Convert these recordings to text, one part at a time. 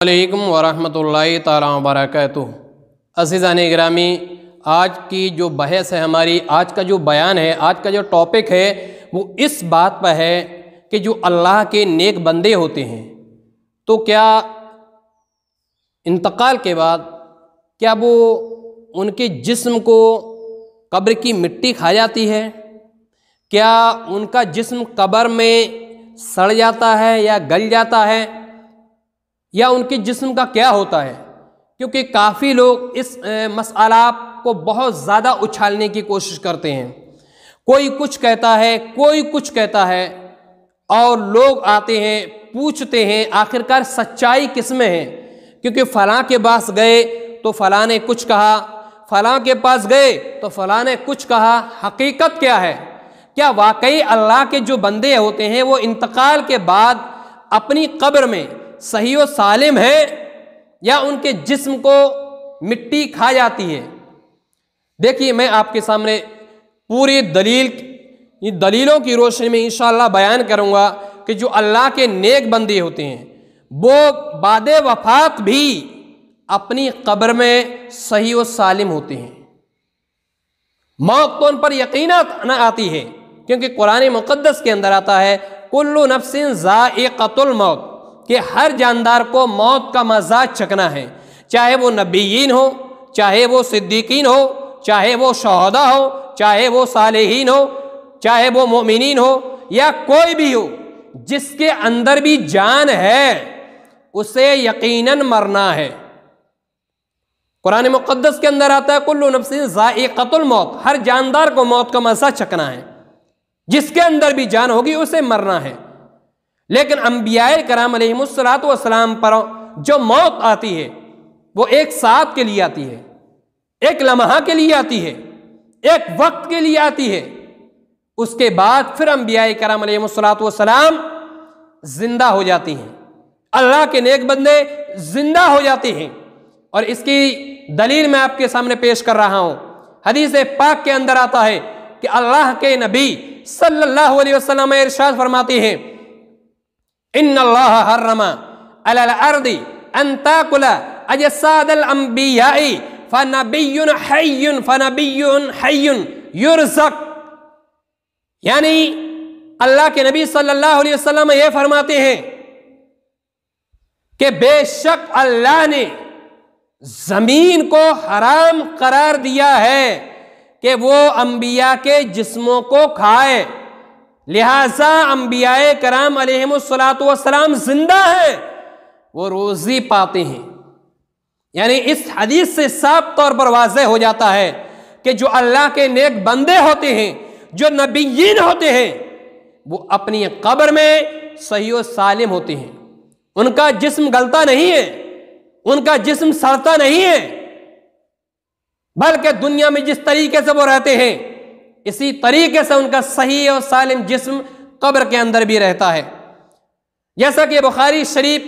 علیکم ورحمۃ اللہ تعالیٰ وبرکاتہ۔ عزیزان گرامی، آج کی جو بحث ہے ہماری، آج کا جو بیان ہے، آج کا جو ٹاپک ہے وہ اس بات پہ ہے کہ جو اللہ کے نیک بندے ہوتے ہیں تو کیا انتقال کے بعد کیا وہ ان کے جسم کو قبر کی مٹی کھا جاتی ہے؟ کیا ان کا جسم قبر میں سڑ جاتا ہے یا گل جاتا ہے، یا ان کے جسم کا کیا ہوتا ہے؟ کیونکہ کافی لوگ اس مسئلہ کو بہت زیادہ اچھالنے کی کوشش کرتے ہیں۔ کوئی کچھ کہتا ہے، کوئی کچھ کہتا ہے، اور لوگ آتے ہیں پوچھتے ہیں آخرکار سچائی کس میں ہے؟ کیونکہ فلاں کے پاس گئے تو فلاں نے کچھ کہا، فلاں کے پاس گئے تو فلاں نے کچھ کہا، حقیقت کیا ہے؟ کیا واقعی اللہ کے جو بندے ہوتے ہیں وہ انتقال کے بعد اپنی قبر میں صحیح و سالم ہے، یا ان کے جسم کو مٹی کھا جاتی ہے؟ دیکھیے، میں آپ کے سامنے پوری دلیلوں کی روشنی میں انشاءاللہ بیان کروں گا کہ جو اللہ کے نیک بندے ہوتے ہیں وہ بعد وفات بھی اپنی قبر میں صحیح و سالم ہوتے ہیں۔ موت تو ان پر یقیناً آتی ہے، کیونکہ قرآن مقدس کے اندر آتا ہے کل نفس ذائقۃ الموت، کہ ہر جاندار کو موت کا مزہ چکھنا ہے، چاہے وہ نبیین ہو، چاہے وہ صدیقین ہو، چاہے وہ شہداء ہو، چاہے وہ صالحین ہو، چاہے وہ مومنین ہو، یا کوئی بھی ہو جس کے اندر بھی جان ہے اسے یقیناً مرنا ہے۔ قرآن مقدس کے اندر آتا ہے کل نفس ذائقۃ الموت، ہر جاندار کو موت کا مزہ چکھنا ہے، جس کے اندر بھی جان ہوگی اسے مرنا ہے۔ لیکن انبیاء کرام علیہم الصلوۃ والسلام پر جو موت آتی ہے وہ ایک ساتھ کے لیے آتی ہے، ایک لمحہ کے لیے آتی ہے، ایک وقت کے لیے آتی ہے۔ اس کے بعد پھر انبیاء کرام علیہم الصلوۃ والسلام زندہ ہو جاتی ہیں، اللہ کے نیک بندے زندہ ہو جاتے ہیں، اور اس کی دلیل میں آپ کے سامنے پیش کر رہا ہوں۔ حدیث پاک کے اندر آتا ہے کہ اللہ کے نبی صلی اللہ علیہ وسلم ارشاد فرماتے ہیں ان اللہ حرم علی الارض ان تاکل اجساد الانبیاء فنبی حی یرزق، یعنی اللہ کے نبی صلی اللہ علیہ وسلم یہ فرماتے ہیں کہ بے شک اللہ نے زمین کو حرام قرار دیا ہے کہ وہ انبیاء کے جسموں کو کھائے، لہذا انبیاء کرام علیہم الصلوۃ والسلام زندہ ہیں، وہ روزی پاتے ہیں۔ یعنی اس حدیث سے صاف طور پر واضح ہو جاتا ہے کہ جو اللہ کے نیک بندے ہوتے ہیں، جو نبیین ہوتے ہیں، وہ اپنی قبر میں صحیح و سالم ہوتے ہیں، ان کا جسم گلتا نہیں ہے، ان کا جسم سڑتا نہیں ہے، بلکہ دنیا میں جس طریقے سے وہ رہتے ہیں اسی طریقے سے ان کا صحیح اور سالم جسم قبر کے اندر بھی رہتا ہے۔ جیسا کہ بخاری شریف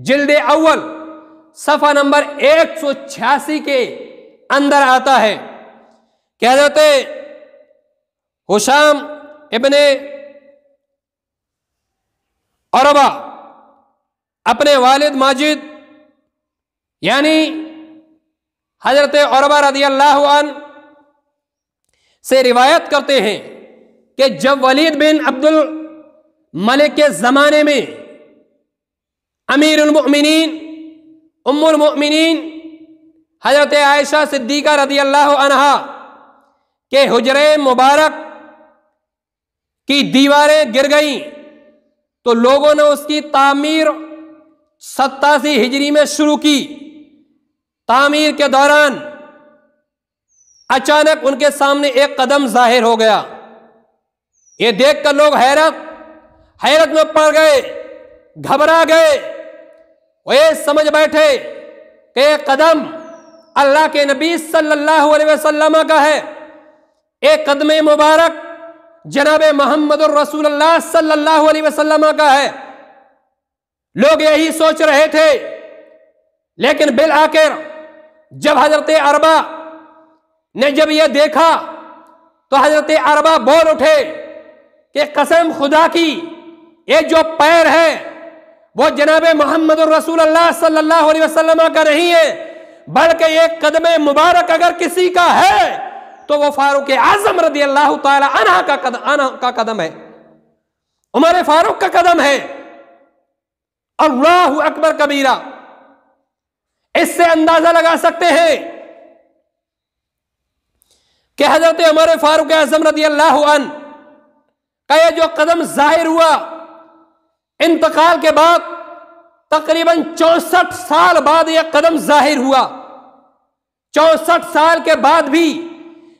جلد اول صفحہ نمبر 186 کے اندر آتا ہے کہ حضرت ہشام ابن عروہ اپنے والد ماجد یعنی حضرت عروہ رضی اللہ عنہ سے روایت کرتے ہیں کہ جب ولید بن عبد الملک کے زمانے میں امیر المؤمنین ام المؤمنین حضرت عائشہ صدیقہ رضی اللہ عنہا کے حجرے مبارک کی دیواریں گر گئیں تو لوگوں نے اس کی تعمیر 87 ہجری میں شروع کی۔ تعمیر کے دوران اچانک ان کے سامنے ایک قدم ظاہر ہو گیا، یہ دیکھ کر لوگ حیرت میں پڑ گئے، گھبرا گئے، وہ یہ سمجھ بیٹھے کہ یہ قدم اللہ کے نبی صلی اللہ علیہ وسلم کا ہے، ایک قدم مبارک جناب محمد الرسول اللہ صلی اللہ علیہ وسلم کا ہے۔ لوگ یہی سوچ رہے تھے، لیکن بالآخر جب حضرت عربہ نے جب یہ دیکھا تو حضرت عربہ بول اٹھے کہ قسم خدا کی، یہ جو پیر ہے وہ جناب محمد الرسول اللہ صلی اللہ علیہ وسلم کا نہیں ہے، بلکہ ایک قدم مبارک اگر کسی کا ہے تو وہ فاروق اعظم رضی اللہ تعالی عنہ کا قدم ہے، عمر فاروق کا قدم ہے۔ اللہ اکبر کبیرہ۔ اس سے اندازہ لگا سکتے ہیں کہ حضرت عمر فاروق اعظم رضی اللہ عنہ کا یہ جو قدم ظاہر ہوا انتقال کے بعد، تقریباً 64 سال بعد یہ قدم ظاہر ہوا۔ 64 سال کے بعد بھی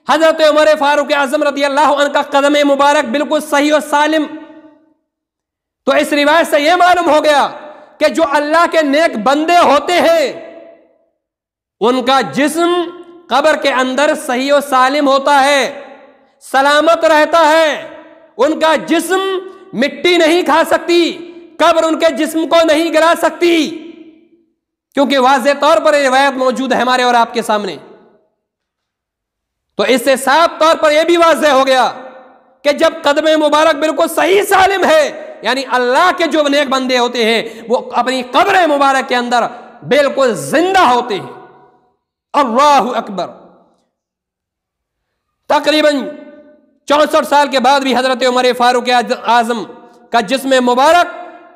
حضرت عمر فاروق اعظم رضی اللہ عنہ کا قدم مبارک بالکل صحیح و سالم۔ تو اس روایت سے یہ معلوم ہو گیا کہ جو اللہ کے نیک بندے ہوتے ہیں ان کا جسم قبر کے اندر صحیح و سالم ہوتا ہے، سلامت رہتا ہے، ان کا جسم مٹی نہیں کھا سکتی، قبر ان کے جسم کو نہیں گرا سکتی، کیونکہ واضح طور پر یہ روایت موجود ہے ہمارے اور آپ کے سامنے۔ تو اس سے صاف طور پر یہ بھی واضح ہو گیا کہ جب قدم مبارک بالکل صحیح سالم ہے، یعنی اللہ کے جو نیک بندے ہوتے ہیں وہ اپنی قبر مبارک کے اندر بالکل زندہ ہوتے ہیں۔ اللہ اکبر۔ تقریباً 64 سال کے بعد بھی حضرت عمر فاروق اعظم کا جسم مبارک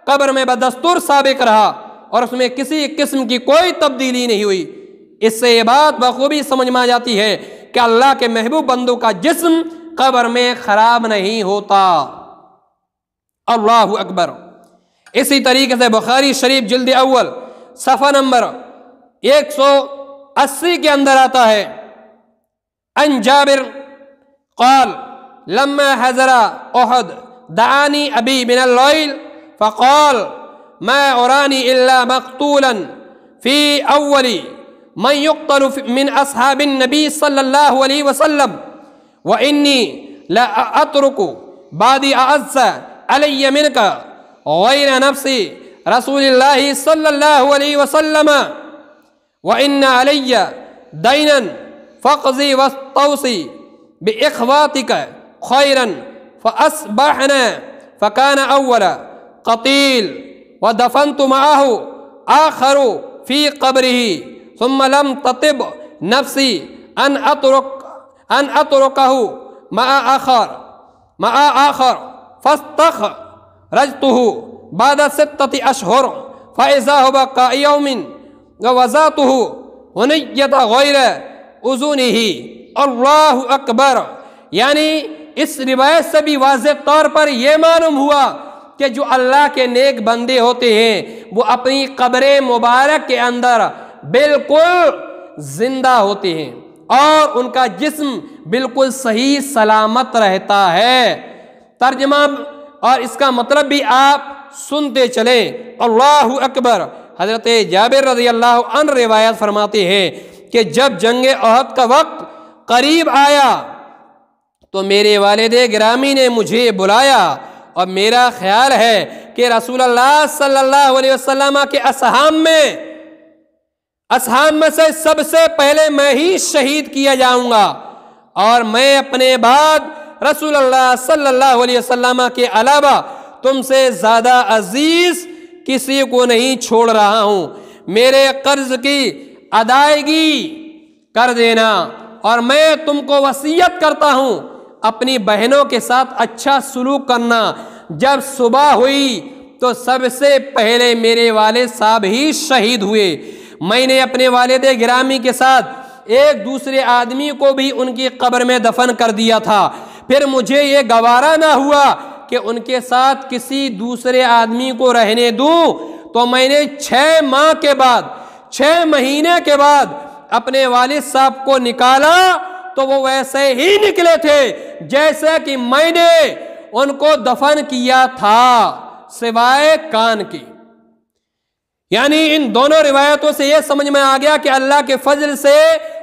قبر میں بدستور سابق رہا اور اس میں کسی قسم کی کوئی تبدیلی نہیں ہوئی۔ اس سے یہ بات بخوبی سمجھ میں آ جاتی ہے کہ اللہ کے محبوب بندوں کا جسم قبر میں خراب نہیں ہوتا۔ اللہ اکبر۔ اسی طریقے سے بخاری شریف جلد اول صفحہ نمبر 180 کے اندر آتا ہے، ان جابر قال لما حضر احد دعانی ابی من اللیل فقال ما ارانی الا مقتولا فی اول من يقتل من اصحاب النبی صلی اللہ علیہ وسلم وانی لا اترک بعدی اعز علی منک غیر نفس رسول اللہ صلی اللہ علیہ وسلم وان علی دینا فاقضی واستوصی باخواتک خیرا فاصبحنا فكان اول قتیل ودفنت معه آخر في قبره ثم لم تطب نفسي ان اتركه مع آخر فاستخرجته بعد 6 اشهر فاذا هو كيوم ووضعته هنية غير اذنه۔ اللہ اکبر۔ یعنی اس روایت سے بھی واضح طور پر یہ معلوم ہوا کہ جو اللہ کے نیک بندے ہوتے ہیں وہ اپنی قبر مبارک کے اندر بالکل زندہ ہوتے ہیں اور ان کا جسم بالکل صحیح سلامت رہتا ہے۔ ترجمہ اور اس کا مطلب بھی آپ سنتے چلیں۔ اللہ اکبر۔ حضرت جابر رضی اللہ عنہ روایت فرماتے ہیں کہ جب جنگ احد کا وقت قریب آیا تو میرے والد گرامی نے مجھے بلایا اور میرا خیال ہے کہ رسول اللہ صلی اللہ علیہ وسلم کے اصحاب میں سے سب سے پہلے میں ہی شہید کیا جاؤں گا اور میں اپنے بعد رسول اللہ صلی اللہ علیہ وسلم کے علاوہ تم سے زیادہ عزیز کسی کو نہیں چھوڑ رہا ہوں۔ میرے قرض کی ادائیگی کر دینا اور میں تم کو وصیت کرتا ہوں اپنی بہنوں کے ساتھ اچھا سلوک کرنا۔ جب صبح ہوئی تو سب سے پہلے میرے والد صاحب ہی شہید ہوئے۔ میں نے اپنے والد گرامی کے ساتھ ایک دوسرے آدمی کو بھی ان کی قبر میں دفن کر دیا تھا، پھر مجھے یہ گوارا نہ ہوا کہ ان کے ساتھ کسی دوسرے آدمی کو رہنے دوں، تو میں نے 6 مہینے کے بعد اپنے والد صاحب کو نکالا تو وہ ویسے ہی نکلے تھے جیسے کہ میں نے ان کو دفن کیا تھا سوائے کان کی۔ یعنی ان دونوں روایتوں سے یہ سمجھ میں آ گیا کہ اللہ کے فضل سے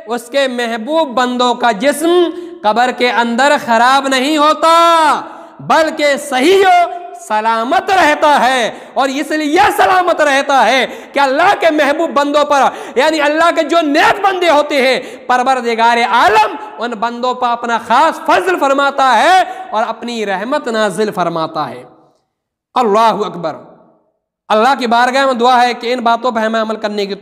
اس کے محبوب بندوں کا جسم قبر کے اندر خراب نہیں ہوتا بلکہ صحیح و سلامت رہتا ہے، اور اس لیے یہ سلامت رہتا ہے کہ اللہ کے محبوب بندوں پر، یعنی اللہ کے جو نیک بندے ہوتے ہیں، پروردگار عالم ان بندوں پر اپنا خاص فضل فرماتا ہے اور اپنی رحمت نازل فرماتا ہے۔ اللہ اکبر۔ اللہ کی بارگاہ میں دعا ہے کہ ان باتوں پہ ہمیں عمل کرنے کی